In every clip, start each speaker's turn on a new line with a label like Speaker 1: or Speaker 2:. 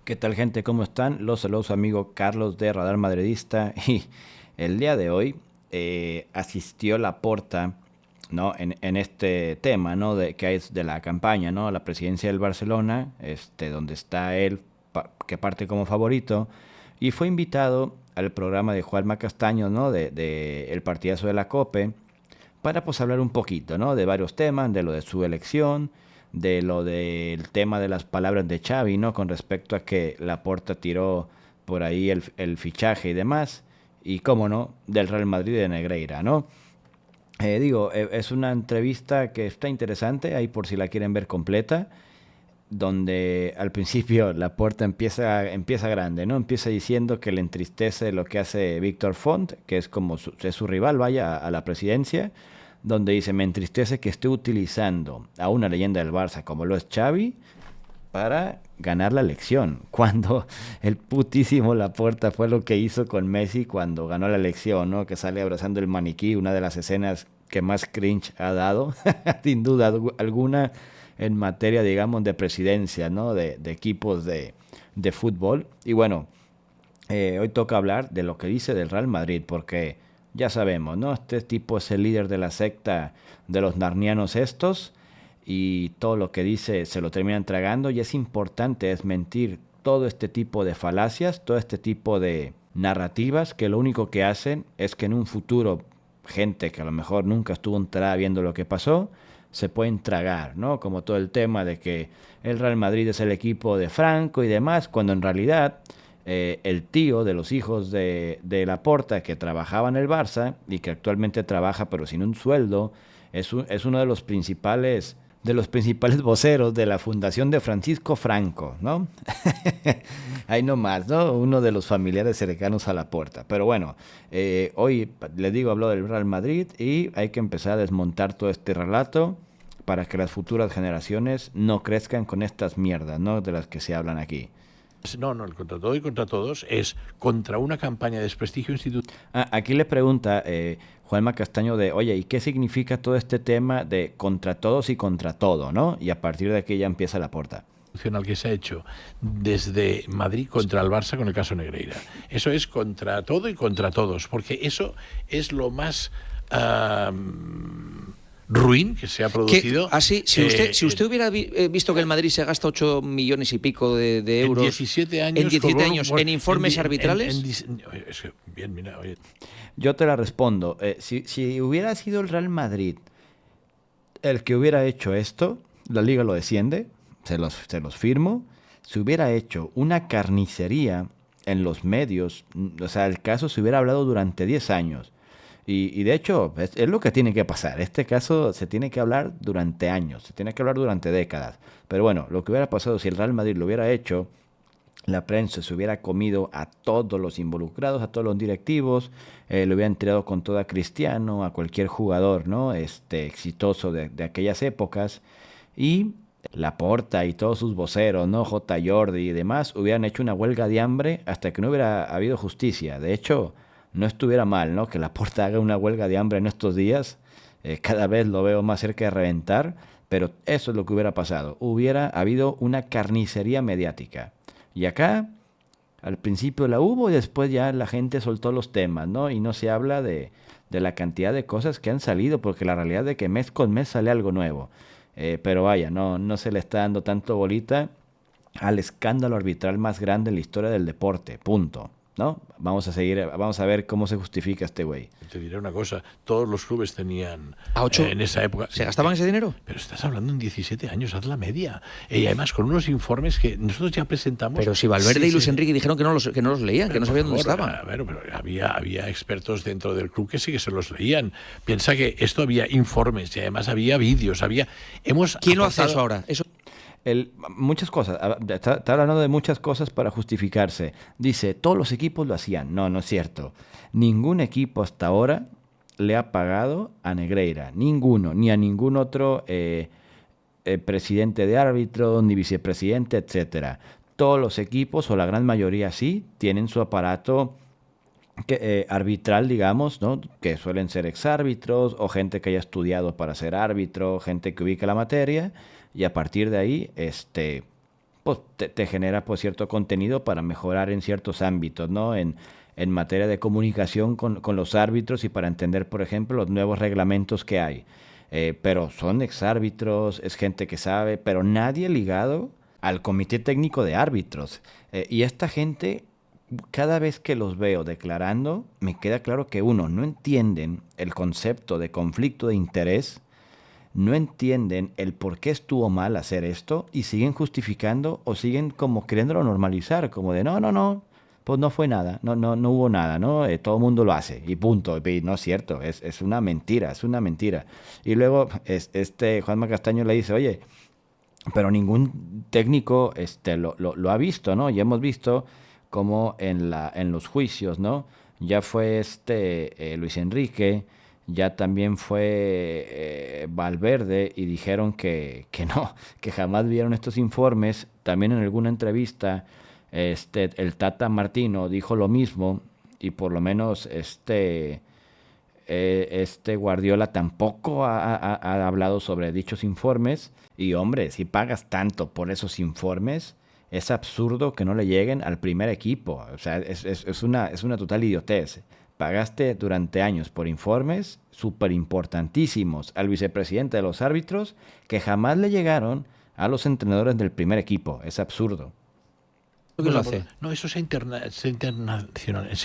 Speaker 1: ¿Qué tal, gente? ¿Cómo están? Los saludos, su amigo Carlos de Radar Madridista. Y el día de hoy asistió Laporta, ¿no? En este tema, ¿no? Que es de la campaña, ¿no? La presidencia del Barcelona, donde está él, que parte como favorito, y fue invitado al programa de Juanma Castaño, ¿no? De El Partidazo de la COPE, para pues hablar un poquito, ¿no? De varios temas, de lo de su elección, de lo del tema de las palabras de Xavi, ¿no? Con respecto a que Laporta tiró por ahí el fichaje y demás, y cómo no, del Real Madrid de Negreira, ¿no? Es una entrevista que está interesante, ahí por si la quieren ver completa, donde al principio Laporta empieza grande, ¿no? Empieza diciendo que le entristece lo que hace Víctor Font, que es como es su rival, vaya, a la presidencia, donde dice, me entristece que esté utilizando a una leyenda del Barça como lo es Xavi para ganar la elección, cuando el putísimo Laporta fue lo que hizo con Messi cuando ganó la elección, ¿no? Que sale abrazando el maniquí, una de las escenas que más cringe ha dado, sin duda alguna, en materia, digamos, de presidencia, ¿no? De equipos de fútbol. Y bueno, hoy toca hablar de lo que dice del Real Madrid, porque ya sabemos, ¿no? Este tipo es el líder de la secta de los narnianos estos, y todo lo que dice se lo terminan tragando, y es importante desmentir todo este tipo de falacias, todo este tipo de narrativas que lo único que hacen es que en un futuro gente que a lo mejor nunca estuvo enterada viendo lo que pasó, se pueden tragar, ¿no? Como todo el tema de que el Real Madrid es el equipo de Franco y demás, cuando en realidad el tío de los hijos de Laporta, que trabajaba en el Barça y que actualmente trabaja pero sin un sueldo, es uno de los principales voceros de la fundación de Francisco Franco, ¿no? Ahí nomás, ¿no? Uno de los familiares cercanos a Laporta. Pero bueno, hoy les digo, habló del Real Madrid y hay que empezar a desmontar todo este relato para que las futuras generaciones no crezcan con estas mierdas, ¿no? De las que se hablan aquí.
Speaker 2: No, no, el contra todo y contra todos es contra una campaña de desprestigio institucional
Speaker 1: Aquí le pregunta Juanma Castaño de, oye, ¿y qué significa todo este tema de contra todos y contra todo, ¿no? Y a partir de aquí ya empieza la porta.
Speaker 2: que se ha hecho desde Madrid contra el Barça con el caso Negreira. Eso es contra todo y contra todos, porque eso es lo más ruin que se ha producido.
Speaker 3: Si usted hubiera visto que el Madrid se gasta 8 millones y pico de euros
Speaker 2: en 17 años,
Speaker 3: en, 17 años, en informes arbitrales.
Speaker 2: Bien, mira, oye.
Speaker 1: Yo te la respondo. Si hubiera sido el Real Madrid el que hubiera hecho esto, la liga lo desciende, se los firmo. Si hubiera hecho una carnicería en los medios, o sea, el caso se hubiera hablado durante 10 años. Y de hecho, es lo que tiene que pasar. Este caso se tiene que hablar durante años, se tiene que hablar durante décadas. Pero bueno, lo que hubiera pasado si el Real Madrid lo hubiera hecho, la prensa se hubiera comido a todos los involucrados, a todos los directivos, lo hubiera entregado con todo a Cristiano, a cualquier jugador, ¿no? Exitoso de aquellas épocas. Y Laporta y todos sus voceros, ¿no? J. Jordi y demás, hubieran hecho una huelga de hambre hasta que no hubiera habido justicia. De hecho, no estuviera mal, ¿no? Que Laporta haga una huelga de hambre en estos días. Cada vez lo veo más cerca de reventar, pero eso es lo que hubiera pasado. Hubiera habido una carnicería mediática. Y acá, al principio la hubo y después ya la gente soltó los temas, ¿no? Y no se habla de la cantidad de cosas que han salido, porque la realidad es que mes con mes sale algo nuevo. Pero vaya, no se le está dando tanto bolita al escándalo arbitral más grande en la historia del deporte, punto. ¿No? Vamos a ver cómo se justifica este güey.
Speaker 2: Te diré una cosa, todos los clubes tenían
Speaker 3: ¿A 8?
Speaker 2: En esa época.
Speaker 3: ¿Se gastaban ese dinero?
Speaker 2: Pero estás hablando en 17 años, haz la media. Y además con unos informes que nosotros ya presentamos.
Speaker 3: Pero si Valverde y Luis Enrique dijeron que no los leían, que no sabían dónde estaban.
Speaker 2: Pero había expertos dentro del club que sí que se los leían. Piensa que esto había informes y además había vídeos,
Speaker 3: ¿Quién lo hace eso ahora?
Speaker 1: Muchas cosas, está hablando de muchas cosas para justificarse. Dice, todos los equipos lo hacían. No es cierto. Ningún equipo hasta ahora le ha pagado a Negreira. Ninguno, ni a ningún otro presidente de árbitro, ni vicepresidente, etcétera. Todos los equipos, o la gran mayoría sí, tienen su aparato arbitral, digamos, ¿no? Que suelen ser exárbitros o gente que haya estudiado para ser árbitro, gente que ubica la materia, y a partir de ahí, pues te genera pues cierto contenido para mejorar en ciertos ámbitos, ¿no? En materia de comunicación con los árbitros y para entender, por ejemplo, los nuevos reglamentos que hay. Pero son exárbitros, es gente que sabe, pero nadie ligado al comité técnico de árbitros. Y esta gente, cada vez que los veo declarando, me queda claro que uno, no entienden el concepto de conflicto de interés, no entienden el por qué estuvo mal hacer esto y siguen justificando o siguen como queriéndolo normalizar, como de no, pues no fue nada, no hubo nada, ¿no? Todo el mundo lo hace y punto. Y no es cierto, es una mentira, es una mentira. Y luego Juanma Castaño le dice, oye, pero ningún técnico lo ha visto, ¿no? Y hemos visto como en los juicios, ¿no? Ya fue Luis Enrique, ya también fue Valverde y dijeron que no, que jamás vieron estos informes. También en alguna entrevista el Tata Martino dijo lo mismo y por lo menos Guardiola tampoco ha hablado sobre dichos informes. Y hombre, si pagas tanto por esos informes, es absurdo que no le lleguen al primer equipo. O sea, es una total idiotez. Pagaste durante años por informes súper importantísimos al vicepresidente de los árbitros que jamás le llegaron a los entrenadores del primer equipo. Es absurdo.
Speaker 3: ¿Qué lo hace?
Speaker 2: No, eso se ha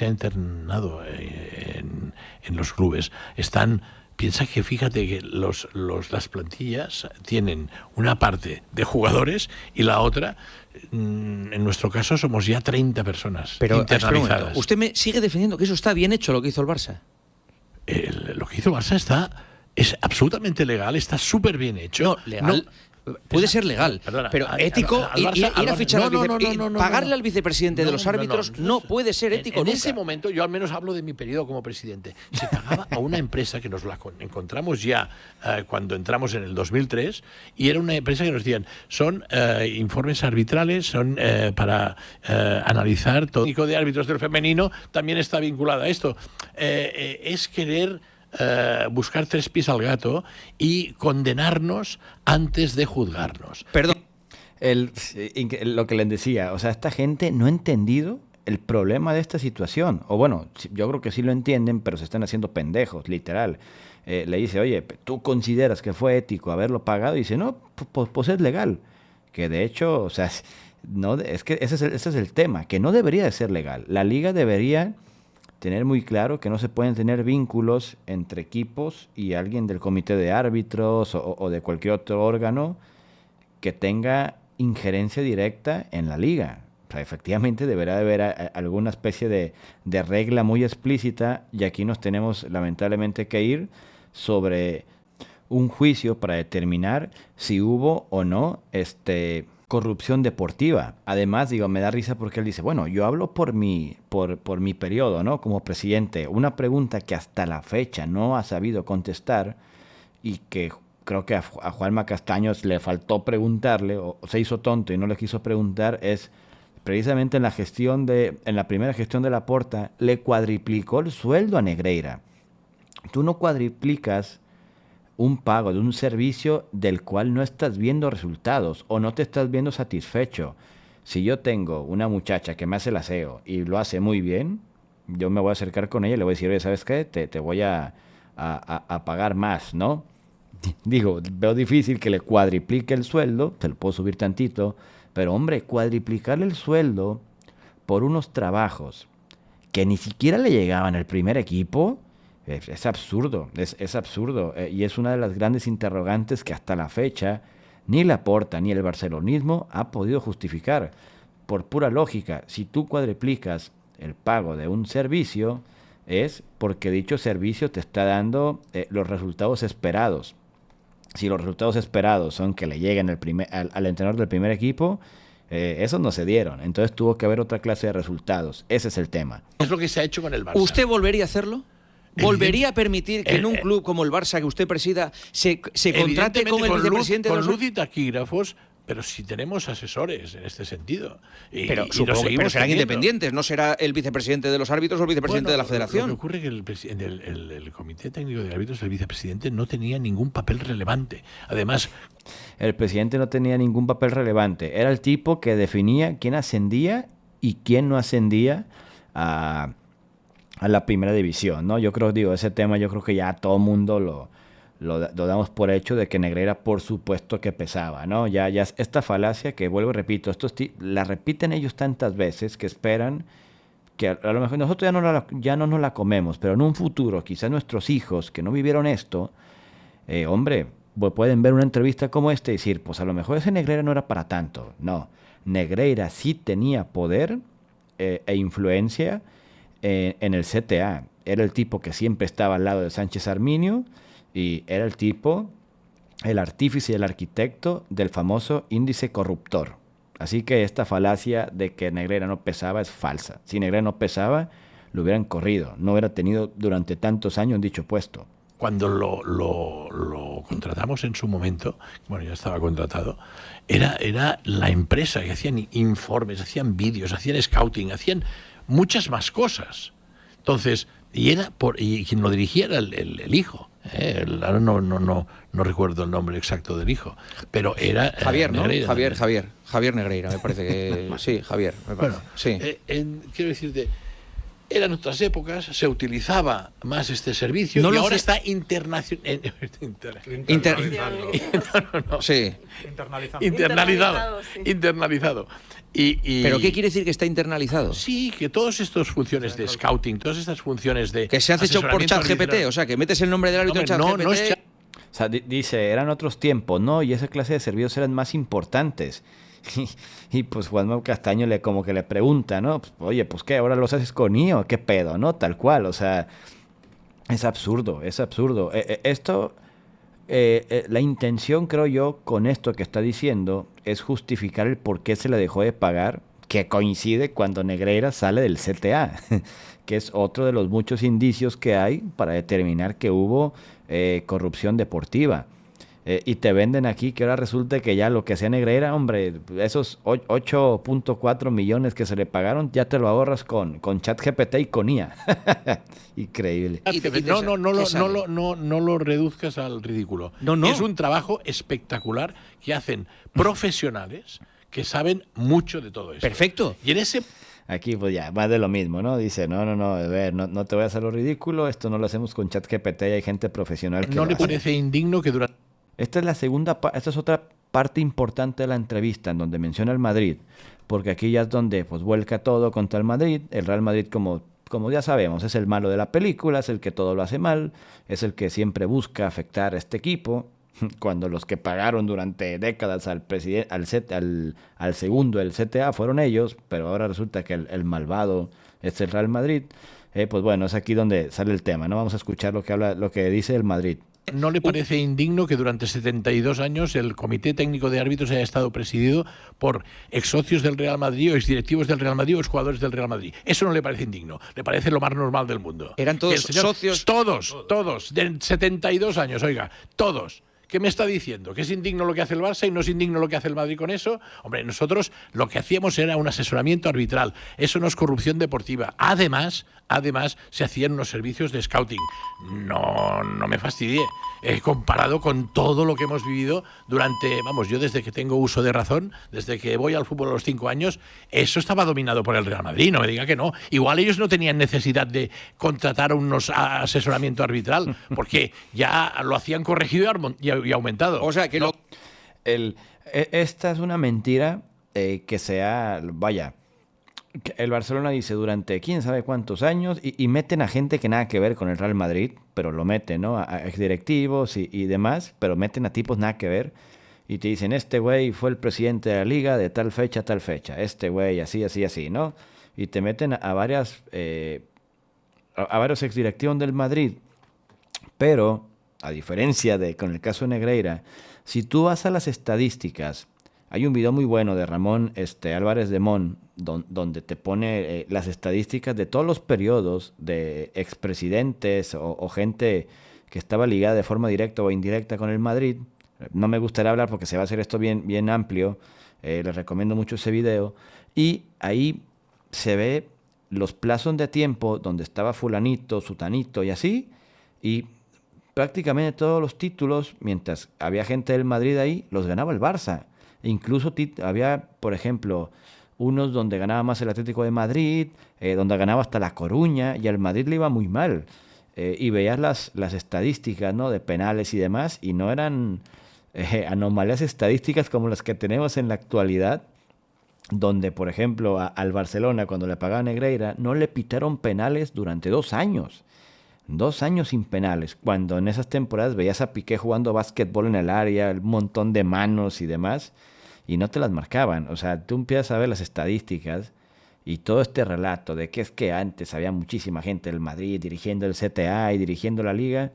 Speaker 2: internado en los clubes. Piensa que fíjate que las plantillas tienen una parte de jugadores y la otra, en nuestro caso, somos ya 30 personas internalizadas.
Speaker 3: ¿Usted me sigue defendiendo que eso está bien hecho, lo que hizo el Barça?
Speaker 2: Lo que hizo el Barça es absolutamente legal, está súper bien hecho.
Speaker 3: No, legal. Puede ser legal, pero ético, ir a fichar pagarle al vicepresidente de los árbitros no puede ser ético nunca.
Speaker 2: En ese momento, yo al menos hablo de mi periodo como presidente, se pagaba a una empresa que nos la encontramos ya cuando entramos en el 2003 y era una empresa que nos decían, son informes arbitrales, son para analizar todo. El técnico de árbitros del femenino también está vinculado a esto. Es querer buscar tres pies al gato y condenarnos antes de juzgarnos.
Speaker 3: Perdón.
Speaker 1: Lo que les decía, o sea, esta gente no ha entendido el problema de esta situación. O bueno, yo creo que sí lo entienden, pero se están haciendo pendejos, literal. Le dice, oye, ¿tú consideras que fue ético haberlo pagado? Y dice, no, pues es legal. Que de hecho, o sea, no, es que ese es el tema, que no debería de ser legal. La liga debería tener muy claro que no se pueden tener vínculos entre equipos y alguien del comité de árbitros o de cualquier otro órgano que tenga injerencia directa en la liga. O sea, efectivamente deberá de haber alguna especie de regla muy explícita y aquí nos tenemos lamentablemente que ir sobre un juicio para determinar si hubo o no corrupción deportiva. Además, digo, me da risa porque él dice, bueno, yo hablo por mi periodo, ¿no? Como presidente. Una pregunta que hasta la fecha no ha sabido contestar y que creo que a Juanma Castaños le faltó preguntarle o se hizo tonto y no le quiso preguntar es precisamente en la primera gestión de Laporta le cuadriplicó el sueldo a Negreira. Tú no cuadriplicas un pago de un servicio del cual no estás viendo resultados o no te estás viendo satisfecho. Si yo tengo una muchacha que me hace el aseo y lo hace muy bien, yo me voy a acercar con ella y le voy a decir, oye, ¿sabes qué? Te voy a pagar más, ¿no? Digo, veo difícil que le cuadriplique el sueldo, te lo puedo subir tantito, pero hombre, cuadriplicarle el sueldo por unos trabajos que ni siquiera le llegaban al primer equipo, es absurdo, es absurdo. Y es una de las grandes interrogantes que hasta la fecha ni Laporta ni el barcelonismo ha podido justificar. Por pura lógica, si tú cuadriplicas el pago de un servicio, es porque dicho servicio te está dando los resultados esperados. Si los resultados esperados son que le lleguen al entrenador del primer equipo, esos no se dieron. Entonces tuvo que haber otra clase de resultados. Ese es el tema.
Speaker 2: Es lo que se ha hecho con el Barça.
Speaker 3: ¿Usted volvería a hacerlo? ¿Volvería a permitir que en un club como el Barça que usted presida se contrate con el vicepresidente
Speaker 2: con luz y taquígrafos? pero si tenemos asesores en este sentido.
Speaker 3: Pero serán independientes, no será el vicepresidente de los árbitros o el vicepresidente de la Federación.
Speaker 2: Lo que ocurre es que el Comité Técnico de Árbitros, el vicepresidente, no tenía ningún papel relevante. Además,
Speaker 1: el presidente no tenía ningún papel relevante. Era el tipo que definía quién ascendía y quién no ascendía a la primera división, ¿no? Yo creo, ese tema yo creo que ya todo el mundo lo damos por hecho de que Negreira por supuesto que pesaba, ¿no? Ya esta falacia que vuelvo y repito, la repiten ellos tantas veces que esperan que a lo mejor nosotros ya no nos la comemos, pero en un futuro quizás nuestros hijos que no vivieron esto, hombre, pueden ver una entrevista como esta y decir, pues a lo mejor ese Negreira no era para tanto. No, Negreira sí tenía poder e influencia en el CTA. Era el tipo que siempre estaba al lado de Sánchez Arminio y era el tipo, el artífice y el arquitecto del famoso índice corruptor. Así que esta falacia de que Negreira no pesaba es falsa. Si Negreira no pesaba, lo hubieran corrido. No hubiera tenido durante tantos años dicho puesto.
Speaker 2: Cuando lo contratamos en su momento, bueno, ya estaba contratado, era la empresa que hacían informes, hacían vídeos, hacían scouting, hacían muchas más cosas. Entonces, y quien lo dirigía era el hijo. Ahora no recuerdo el nombre exacto del hijo, pero era
Speaker 3: Javier, ¿no?
Speaker 2: Negreira.
Speaker 3: Javier Negreira, me parece que sí, Javier.
Speaker 2: Bueno,
Speaker 3: sí.
Speaker 2: Quiero decirte, eran otras épocas, se utilizaba más este servicio y ahora está internacionalizado.
Speaker 3: Sí.
Speaker 2: Internalizado.
Speaker 3: ¿Pero qué quiere decir que está internalizado?
Speaker 2: Sí, que todas estas funciones de scouting, todas estas funciones de...
Speaker 3: Que se hace hecho por ChatGPT, o sea, que metes el nombre del árbitro en ChatGPT...
Speaker 1: No es o sea, dice, eran otros tiempos, ¿no? Y esa clase de servicios eran más importantes. Y pues Juanma Castaño como que le pregunta, ¿no? Pues, oye, pues ¿qué? ¿Ahora los haces con IO? ¿Qué pedo? ¿No? Tal cual, o sea, es absurdo. La intención, creo yo, con esto que está diciendo es justificar el por qué se le dejó de pagar, que coincide cuando Negreira sale del CTA, que es otro de los muchos indicios que hay para determinar que hubo corrupción deportiva. Y te venden aquí que ahora resulta que ya lo que hacía Negreira, hombre, esos 8.4 millones que se le pagaron, ya te lo ahorras con ChatGPT y con IA. Increíble.
Speaker 2: No lo reduzcas al ridículo.
Speaker 3: No.
Speaker 2: Es un trabajo espectacular que hacen profesionales que saben mucho de todo eso.
Speaker 3: Perfecto.
Speaker 2: Y en ese...
Speaker 1: Aquí pues ya, más de lo mismo, ¿no? Dice, no, a ver, no te voy a hacer lo ridículo, esto no lo hacemos con ChatGPT y hay gente profesional que
Speaker 2: ¿No le parece indigno que durante...
Speaker 1: Esta es otra parte importante de la entrevista en donde menciona el Madrid, porque aquí ya es donde pues vuelca todo contra el Madrid. El Real Madrid, como ya sabemos, es el malo de la película, es el que todo lo hace mal, es el que siempre busca afectar a este equipo, cuando los que pagaron durante décadas al segundo del CTA fueron ellos, pero ahora resulta que el malvado es el Real Madrid. Pues bueno, es aquí donde sale el tema, ¿no? Vamos a escuchar lo que dice el Madrid.
Speaker 2: ¿No le parece indigno que durante 72 años el Comité Técnico de Árbitros haya estado presidido por exsocios del Real Madrid o exdirectivos del Real Madrid o exjugadores del Real Madrid? Eso no le parece indigno, le parece lo más normal del mundo.
Speaker 3: ¿Eran todos socios?
Speaker 2: Todos, de 72 años, oiga, todos. ¿Qué me está diciendo? ¿Que es indigno lo que hace el Barça y no es indigno lo que hace el Madrid con eso? Hombre, nosotros lo que hacíamos era un asesoramiento arbitral. Eso no es corrupción deportiva. Además, se hacían unos servicios de scouting. No me fastidie. Comparado con todo lo que hemos vivido durante, yo desde que tengo uso de razón, desde que voy al fútbol a los 5 años, eso estaba dominado por el Real Madrid, no me diga que no. Igual ellos no tenían necesidad de contratar unos asesoramiento arbitral, porque ya lo hacían corregido y aumentado.
Speaker 3: O sea, que
Speaker 2: no.
Speaker 1: Esta es una mentira que sea, el Barcelona dice durante quién sabe cuántos años y meten a gente que nada que ver con el Real Madrid, pero lo meten, ¿no? A exdirectivos y demás, pero meten a tipos nada que ver y te dicen, este güey fue el presidente de la liga de tal fecha a tal fecha, este güey así, ¿no? Y te meten a varios exdirectivos del Madrid, pero a diferencia con el caso de Negreira, si tú vas a las estadísticas, hay un video muy bueno de Ramón Álvarez de Mon, donde te pone las estadísticas de todos los periodos de expresidentes o gente que estaba ligada de forma directa o indirecta con el Madrid, No me gustaría hablar porque se va a hacer esto bien, bien amplio. Les recomiendo mucho ese video. Y ahí se ve los plazos de tiempo donde estaba fulanito, sutanito y así. Y prácticamente todos los títulos, mientras había gente del Madrid ahí, los ganaba el Barça. Incluso había, por ejemplo, unos donde ganaba más el Atlético de Madrid, donde ganaba hasta La Coruña, y al Madrid le iba muy mal. Y veías las estadísticas, ¿no?, de penales y demás, y no eran anomalías estadísticas como las que tenemos en la actualidad, donde, por ejemplo, al Barcelona, cuando le pagaba Negreira, no le pitaron penales durante 2 años. 2 años sin penales, cuando en esas temporadas veías a Piqué jugando básquetbol en el área, un montón de manos y demás, y no te las marcaban. O sea, tú empiezas a ver las estadísticas y todo este relato de que es que antes había muchísima gente del Madrid dirigiendo el CTA y dirigiendo la liga,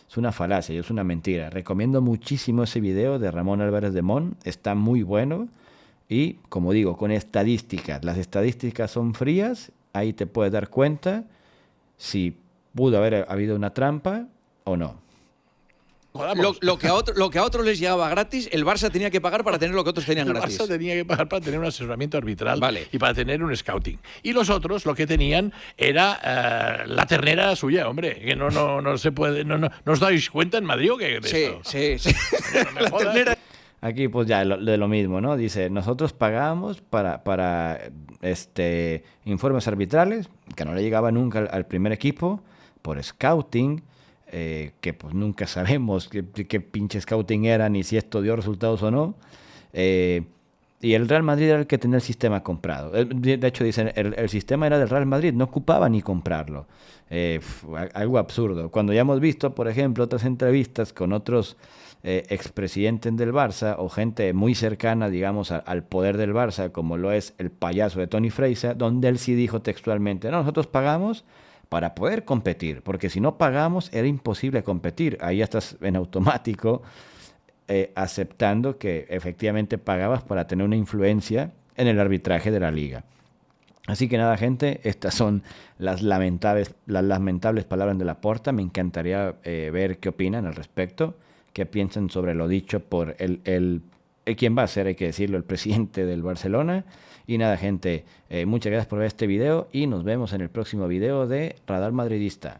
Speaker 1: es una falacia y es una mentira. Recomiendo muchísimo ese video de Ramón Álvarez de Mon, está muy bueno y, como digo, con estadísticas. Las estadísticas son frías, ahí te puedes dar cuenta si pudo haber habido una trampa o no.
Speaker 3: Lo que a otros les llegaba gratis, el Barça tenía que pagar para tener lo que otros tenían gratis.
Speaker 2: El Barça tenía que pagar para tener un asesoramiento arbitral,
Speaker 3: vale,
Speaker 2: y para tener un scouting. Y los otros lo que tenían era la ternera suya, hombre, que no se puede, no os dais cuenta en Madrid o qué.
Speaker 3: Sí.
Speaker 2: La ternera.
Speaker 1: Aquí pues ya de lo mismo, ¿no? Dice, nosotros pagamos para informes arbitrales, que no le llegaba nunca al primer equipo, por scouting, que pues nunca sabemos qué pinche scouting era, ni si esto dio resultados o no. Y el Real Madrid era el que tenía el sistema comprado. De hecho, dicen, el sistema era del Real Madrid, no ocupaba ni comprarlo. Algo absurdo. Cuando ya hemos visto, por ejemplo, otras entrevistas con otros expresidentes del Barça o gente muy cercana, digamos, al poder del Barça, como lo es el payaso de Toni Freixa, donde él sí dijo textualmente, no, nosotros pagamos para poder competir, porque si no pagamos era imposible competir. Ahí ya estás en automático aceptando que efectivamente pagabas para tener una influencia en el arbitraje de la liga. Así que nada, gente, estas son las lamentables palabras de Laporta. Me encantaría ver qué opinan al respecto, qué piensan sobre lo dicho por quien va a ser, hay que decirlo, el presidente del Barcelona. Y nada, gente, muchas gracias por ver este video y nos vemos en el próximo video de Radar Madridista.